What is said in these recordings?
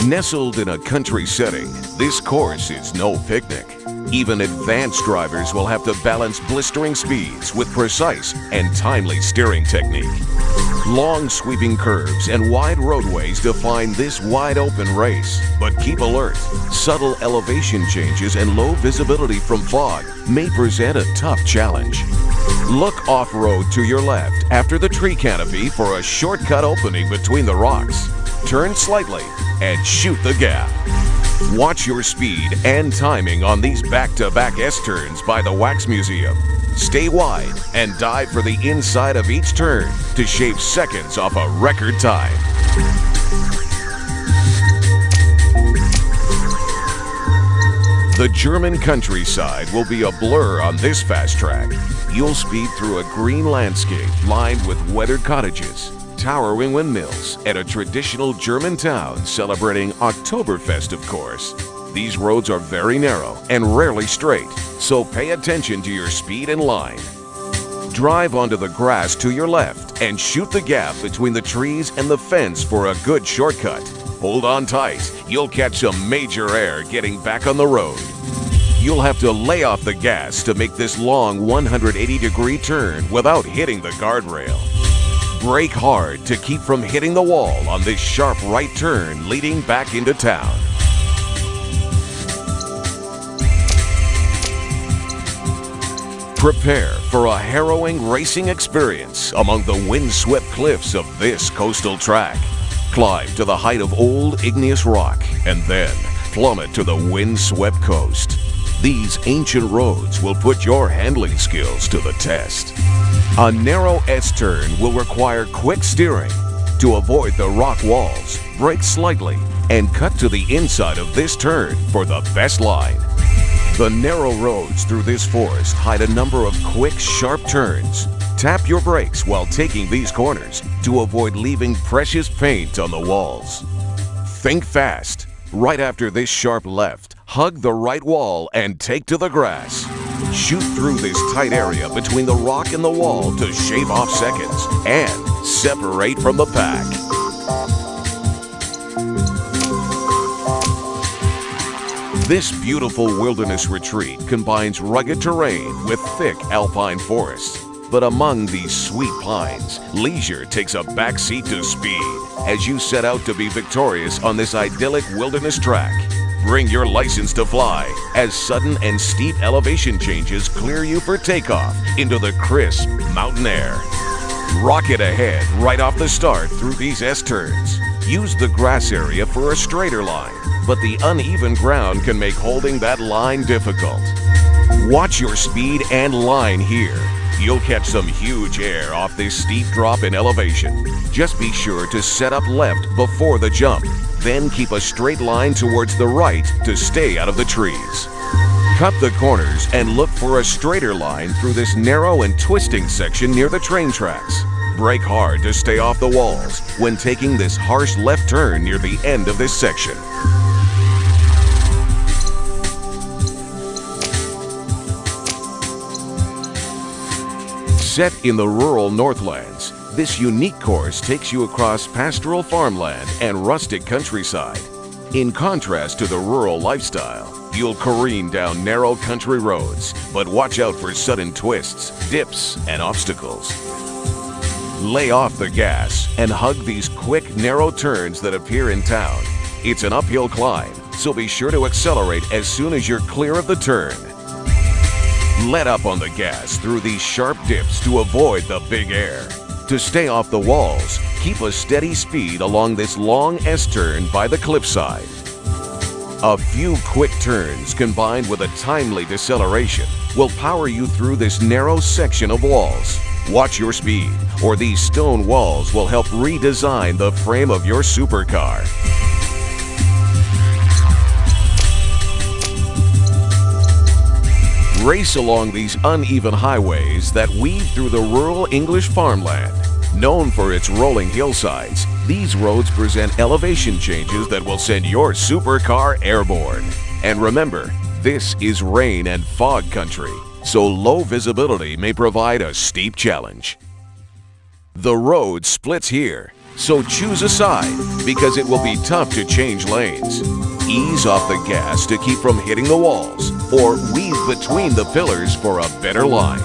Nestled in a country setting, this course is no picnic. Even advanced drivers will have to balance blistering speeds with precise and timely steering technique. Long sweeping curves and wide roadways define this wide-open race. But keep alert. Subtle elevation changes and low visibility from fog may present a tough challenge. Look off-road to your left after the tree canopy for a shortcut opening between the rocks. Turn slightly and shoot the gap. Watch your speed and timing on these back-to-back S-turns by the Wax Museum. Stay wide and dive for the inside of each turn to shave seconds off a record time. The German countryside will be a blur on this fast track. You'll speed through a green landscape lined with weathered cottages, towering windmills, and a traditional German town celebrating Oktoberfest, of course. These roads are very narrow and rarely straight, so pay attention to your speed and line. Drive onto the grass to your left and shoot the gap between the trees and the fence for a good shortcut. Hold on tight, you'll catch some major air getting back on the road. You'll have to lay off the gas to make this long 180-degree turn without hitting the guardrail. Brake hard to keep from hitting the wall on this sharp right turn leading back into town. Prepare for a harrowing racing experience among the windswept cliffs of this coastal track. Climb to the height of old igneous rock and then plummet to the windswept coast. These ancient roads will put your handling skills to the test. A narrow S-turn will require quick steering. To avoid the rock walls, brake slightly and cut to the inside of this turn for the best line. The narrow roads through this forest hide a number of quick, sharp turns. Tap your brakes while taking these corners to avoid leaving precious paint on the walls. Think fast. Right after this sharp left, hug the right wall and take to the grass. Shoot through this tight area between the rock and the wall to shave off seconds and separate from the pack. This beautiful wilderness retreat combines rugged terrain with thick alpine forests. But among these sweet pines, leisure takes a backseat to speed as you set out to be victorious on this idyllic wilderness track. Bring your license to fly as sudden and steep elevation changes clear you for takeoff into the crisp mountain air. Rocket ahead right off the start through these S-turns. Use the grass area for a straighter line, but the uneven ground can make holding that line difficult. Watch your speed and line here. You'll catch some huge air off this steep drop in elevation. Just be sure to set up left before the jump. Then keep a straight line towards the right to stay out of the trees. Cut the corners and look for a straighter line through this narrow and twisting section near the train tracks. Brake hard to stay off the walls when taking this harsh left turn near the end of this section. Set in the rural Northlands, this unique course takes you across pastoral farmland and rustic countryside. In contrast to the rural lifestyle, you'll careen down narrow country roads, but watch out for sudden twists, dips, and obstacles. Lay off the gas and hug these quick, narrow turns that appear in town. It's an uphill climb, so be sure to accelerate as soon as you're clear of the turn. Let up on the gas through these sharp dips to avoid the big air. To stay off the walls, keep a steady speed along this long S-turn by the cliffside. A few quick turns combined with a timely deceleration will power you through this narrow section of walls. Watch your speed, or these stone walls will help redesign the frame of your supercar. Race along these uneven highways that weave through the rural English farmland. Known for its rolling hillsides, these roads present elevation changes that will send your supercar airborne. And remember, this is rain and fog country, so low visibility may provide a steep challenge. The road splits here. So choose a side because it will be tough to change lanes. Ease off the gas to keep from hitting the walls, or weave between the pillars for a better line.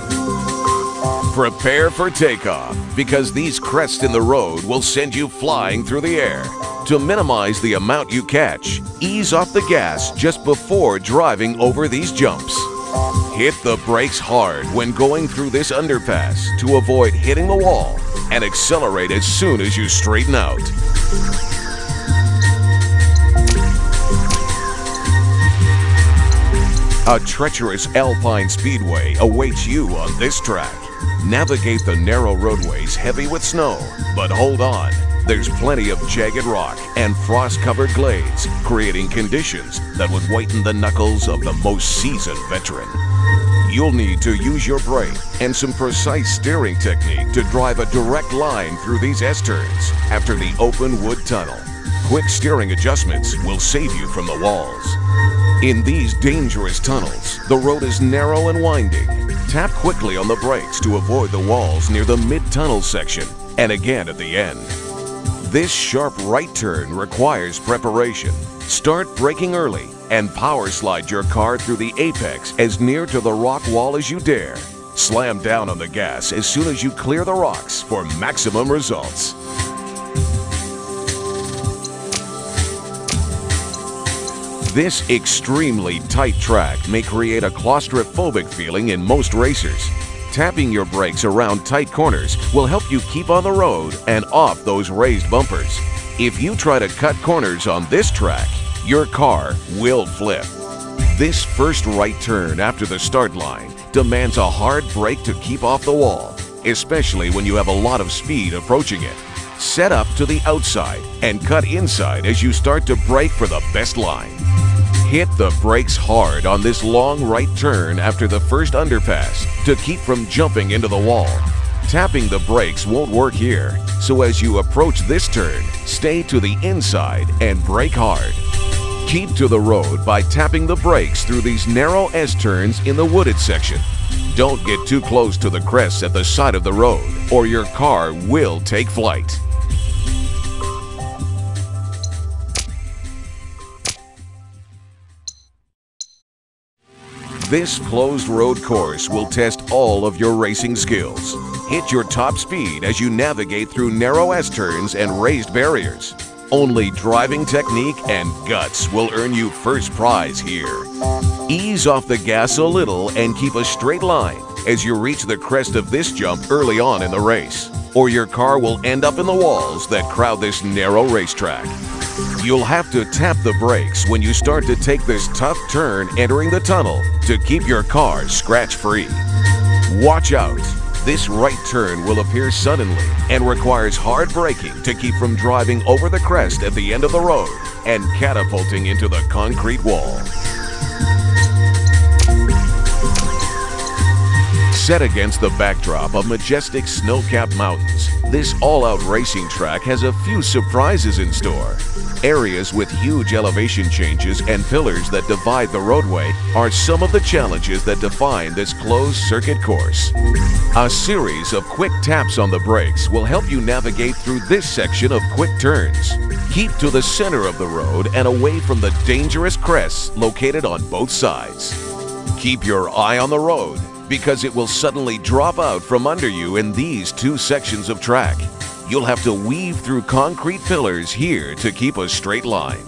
Prepare for takeoff because these crests in the road will send you flying through the air. To minimize the amount you catch, ease off the gas just before driving over these jumps. Hit the brakes hard when going through this underpass to avoid hitting the wall, and accelerate as soon as you straighten out. A treacherous alpine speedway awaits you on this track. Navigate the narrow roadways heavy with snow, but hold on. There's plenty of jagged rock and frost-covered glades, creating conditions that would whiten the knuckles of the most seasoned veteran. You'll need to use your brake and some precise steering technique to drive a direct line through these S-turns after the open wood tunnel. Quick steering adjustments will save you from the walls. In these dangerous tunnels, the road is narrow and winding. Tap quickly on the brakes to avoid the walls near the mid-tunnel section, and again at the end. This sharp right turn requires preparation. Start braking early and power slide your car through the apex as near to the rock wall as you dare. Slam down on the gas as soon as you clear the rocks for maximum results. This extremely tight track may create a claustrophobic feeling in most racers. Tapping your brakes around tight corners will help you keep on the road and off those raised bumpers. If you try to cut corners on this track, your car will flip. This first right turn after the start line demands a hard brake to keep off the wall, especially when you have a lot of speed approaching it. Set up to the outside and cut inside as you start to brake for the best line. Hit the brakes hard on this long right turn after the first underpass to keep from jumping into the wall. Tapping the brakes won't work here, so as you approach this turn, stay to the inside and brake hard. Keep to the road by tapping the brakes through these narrow S-turns in the wooded section. Don't get too close to the crests at the side of the road, or your car will take flight. This closed road course will test all of your racing skills. Hit your top speed as you navigate through narrow S-turns and raised barriers. Only driving technique and guts will earn you first prize here. Ease off the gas a little and keep a straight line as you reach the crest of this jump early on in the race, or your car will end up in the walls that crowd this narrow racetrack. You'll have to tap the brakes when you start to take this tough turn entering the tunnel to keep your car scratch-free. Watch out! This right turn will appear suddenly and requires hard braking to keep from driving over the crest at the end of the road and catapulting into the concrete wall. Set against the backdrop of majestic snow-capped mountains, this all-out racing track has a few surprises in store. Areas with huge elevation changes and pillars that divide the roadway are some of the challenges that define this closed circuit course. A series of quick taps on the brakes will help you navigate through this section of quick turns. Keep to the center of the road and away from the dangerous crests located on both sides. Keep your eye on the road because it will suddenly drop out from under you in these two sections of track. You'll have to weave through concrete pillars here to keep a straight line.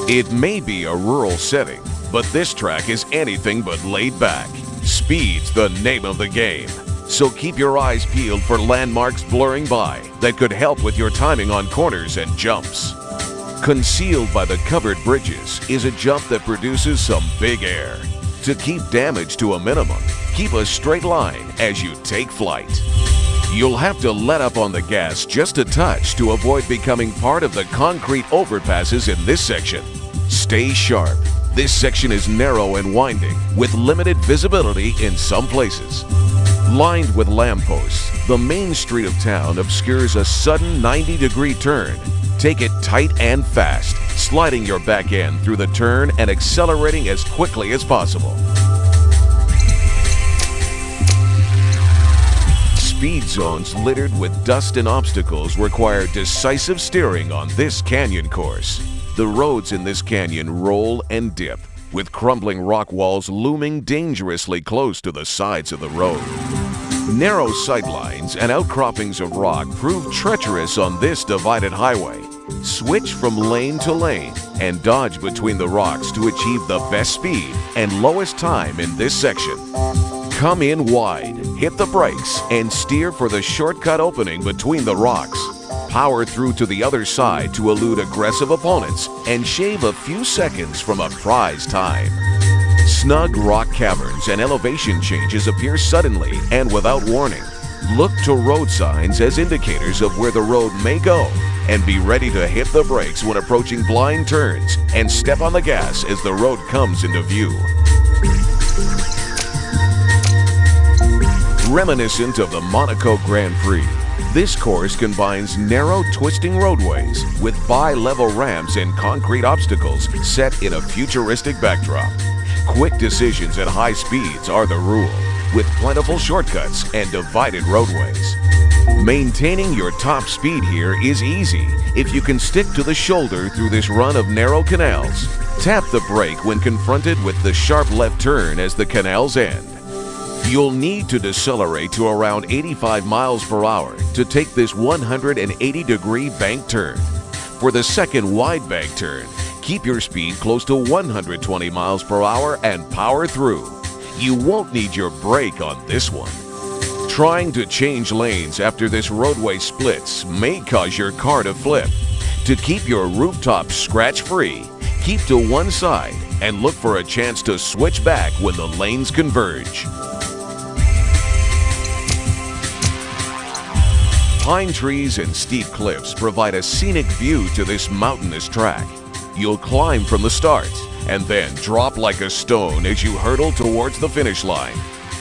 It may be a rural setting, but this track is anything but laid back. Speed's the name of the game, so keep your eyes peeled for landmarks blurring by that could help with your timing on corners and jumps. Concealed by the covered bridges is a jump that produces some big air. To keep damage to a minimum, keep a straight line as you take flight. You'll have to let up on the gas just a touch to avoid becoming part of the concrete overpasses in this section. Stay sharp. This section is narrow and winding, with limited visibility in some places. Lined with lampposts, the main street of town obscures a sudden 90-degree turn. Take it tight and fast, sliding your back end through the turn and accelerating as quickly as possible. Speed zones littered with dust and obstacles require decisive steering on this canyon course. The roads in this canyon roll and dip, with crumbling rock walls looming dangerously close to the sides of the road. Narrow sightlines and outcroppings of rock prove treacherous on this divided highway. Switch from lane to lane and dodge between the rocks to achieve the best speed and lowest time in this section. Come in wide, hit the brakes, and steer for the shortcut opening between the rocks. Power through to the other side to elude aggressive opponents and shave a few seconds from a prize time. Snug rock caverns and elevation changes appear suddenly and without warning. Look to road signs as indicators of where the road may go, and be ready to hit the brakes when approaching blind turns and step on the gas as the road comes into view. Reminiscent of the Monaco Grand Prix, this course combines narrow, twisting roadways with bi-level ramps and concrete obstacles set in a futuristic backdrop. Quick decisions at high speeds are the rule, with plentiful shortcuts and divided roadways. Maintaining your top speed here is easy if you can stick to the shoulder through this run of narrow canals. Tap the brake when confronted with the sharp left turn as the canals end. You'll need to decelerate to around 85 miles per hour to take this 180-degree bank turn. For the second wide bank turn, keep your speed close to 120 miles per hour and power through. You won't need your brake on this one. Trying to change lanes after this roadway splits may cause your car to flip. To keep your rooftop scratch-free, keep to one side and look for a chance to switch back when the lanes converge. Pine trees and steep cliffs provide a scenic view to this mountainous track. You'll climb from the start and then drop like a stone as you hurtle towards the finish line.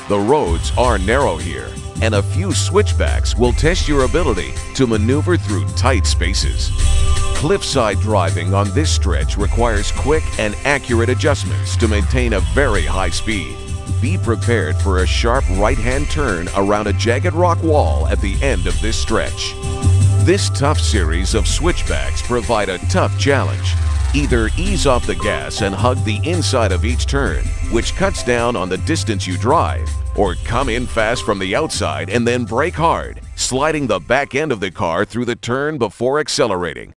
The roads are narrow here, and a few switchbacks will test your ability to maneuver through tight spaces. Cliffside driving on this stretch requires quick and accurate adjustments to maintain a very high speed. Be prepared for a sharp right-hand turn around a jagged rock wall at the end of this stretch. This tough series of switchbacks provide a tough challenge. Either ease off the gas and hug the inside of each turn, which cuts down on the distance you drive, or come in fast from the outside and then brake hard, sliding the back end of the car through the turn before accelerating.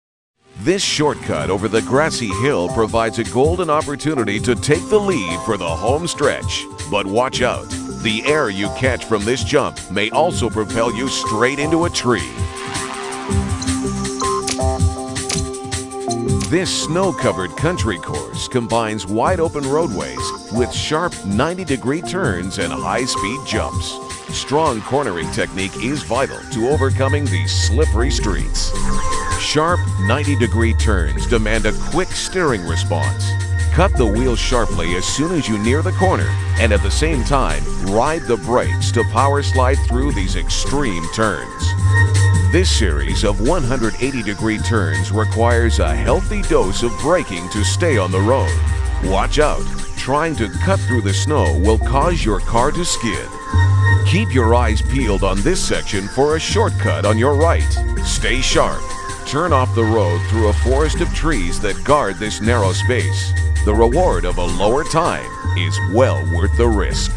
This shortcut over the grassy hill provides a golden opportunity to take the lead for the home stretch. But watch out, the air you catch from this jump may also propel you straight into a tree. This snow-covered country course combines wide-open roadways with sharp 90-degree turns and high-speed jumps. Strong cornering technique is vital to overcoming these slippery streets. Sharp 90-degree turns demand a quick steering response. Cut the wheel sharply as soon as you near the corner, and at the same time, ride the brakes to power slide through these extreme turns. This series of 180-degree turns requires a healthy dose of braking to stay on the road. Watch out, trying to cut through the snow will cause your car to skid. Keep your eyes peeled on this section for a shortcut on your right. Stay sharp. Turn off the road through a forest of trees that guard this narrow space. The reward of a lower time is well worth the risk.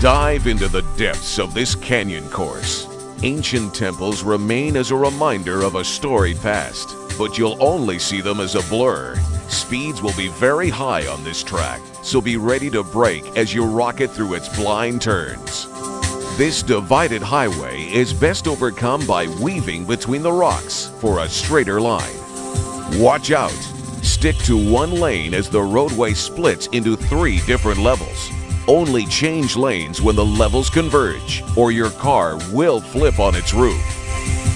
Dive into the depths of this canyon course. Ancient temples remain as a reminder of a storied past, but you'll only see them as a blur. Speeds will be very high on this track, so be ready to brake as you rocket through its blind turns. This divided highway is best overcome by weaving between the rocks for a straighter line. Watch out! Stick to one lane as the roadway splits into 3 different levels. Only change lanes when the levels converge, or your car will flip on its roof.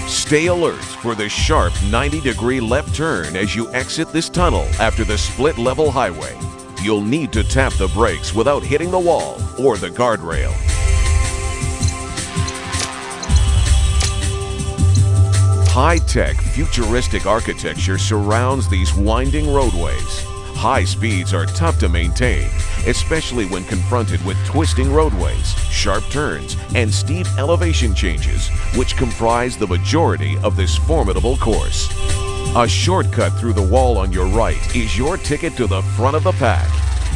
Stay alert for the sharp 90-degree left turn as you exit this tunnel after the split-level highway. You'll need to tap the brakes without hitting the wall or the guardrail. High-tech, futuristic architecture surrounds these winding roadways. High speeds are tough to maintain, especially when confronted with twisting roadways, sharp turns, and steep elevation changes, which comprise the majority of this formidable course. A shortcut through the wall on your right is your ticket to the front of the pack.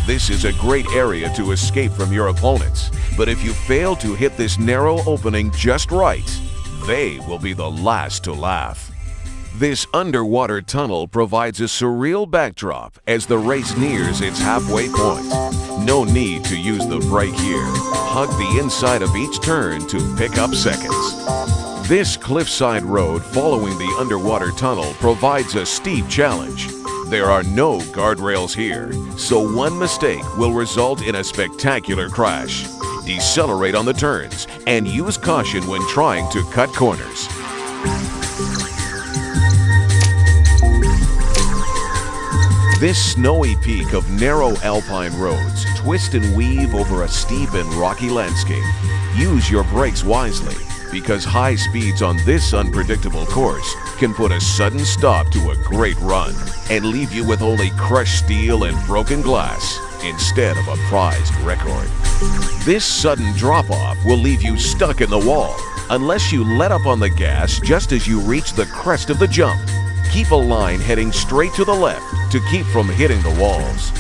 This is a great area to escape from your opponents, but if you fail to hit this narrow opening just right, they will be the last to laugh. This underwater tunnel provides a surreal backdrop as the race nears its halfway point. No need to use the brake here. Hug the inside of each turn to pick up seconds. This cliffside road following the underwater tunnel provides a steep challenge. There are no guardrails here, so one mistake will result in a spectacular crash. Decelerate on the turns and use caution when trying to cut corners. This snowy peak of narrow alpine roads twist and weave over a steep and rocky landscape. Use your brakes wisely, because high speeds on this unpredictable course can put a sudden stop to a great run and leave you with only crushed steel and broken glass instead of a prized record. This sudden drop-off will leave you stuck in the wall unless you let up on the gas just as you reach the crest of the jump. Keep a line heading straight to the left to keep from hitting the walls.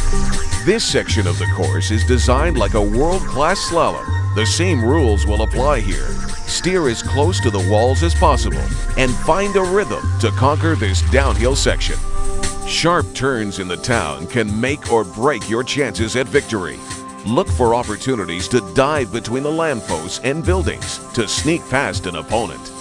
This section of the course is designed like a world-class slalom. The same rules will apply here. Steer as close to the walls as possible and find a rhythm to conquer this downhill section. Sharp turns in the town can make or break your chances at victory. Look for opportunities to dive between the lampposts and buildings to sneak past an opponent.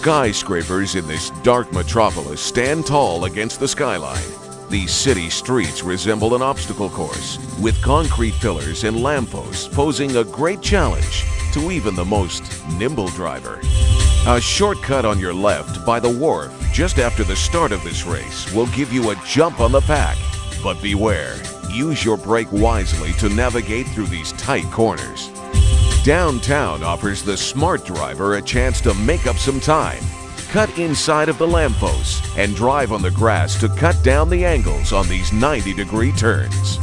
Skyscrapers in this dark metropolis stand tall against the skyline. These city streets resemble an obstacle course, with concrete pillars and lampposts posing a great challenge to even the most nimble driver. A shortcut on your left by the wharf just after the start of this race will give you a jump on the pack. But beware, use your brake wisely to navigate through these tight corners. Downtown offers the smart driver a chance to make up some time. Cut inside of the lampposts and drive on the grass to cut down the angles on these 90-degree turns.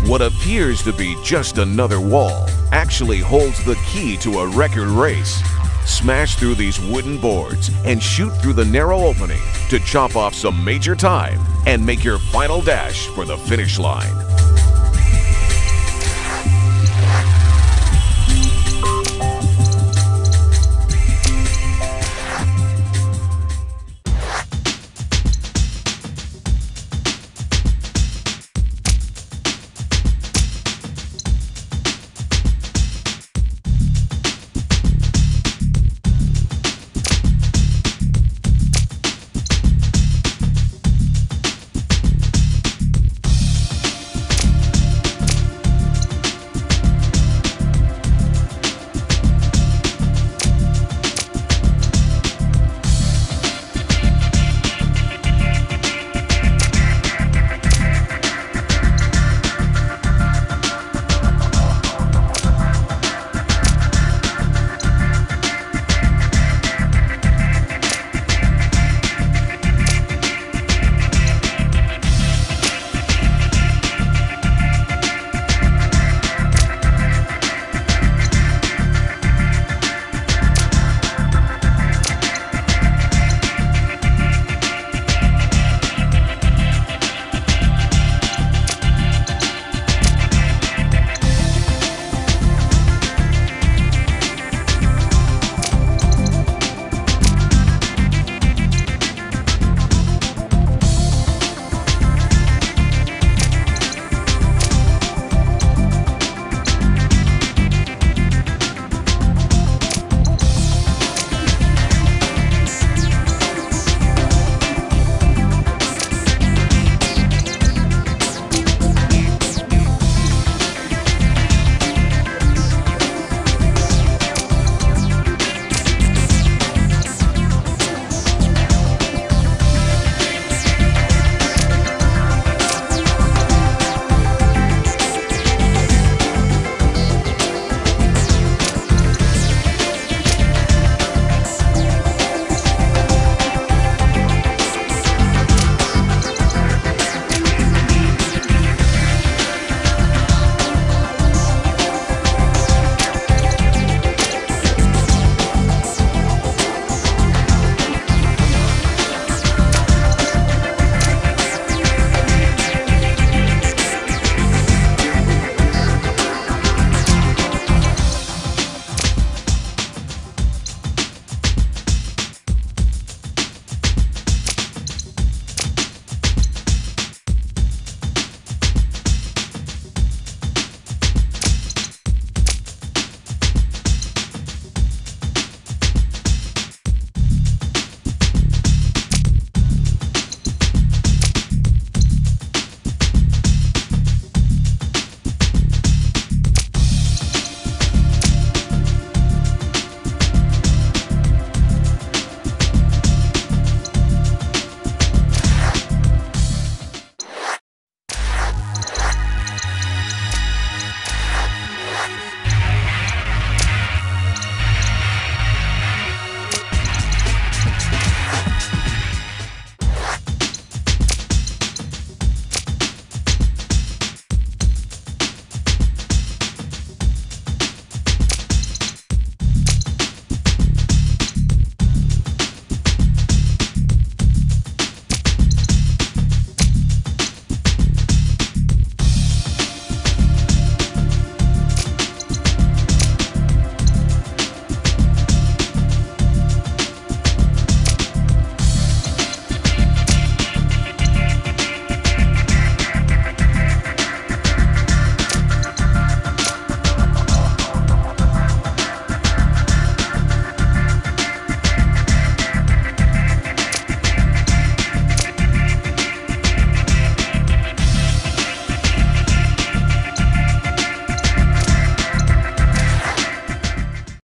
What appears to be just another wall actually holds the key to a record race. Smash through these wooden boards and shoot through the narrow opening to chop off some major time and make your final dash for the finish line.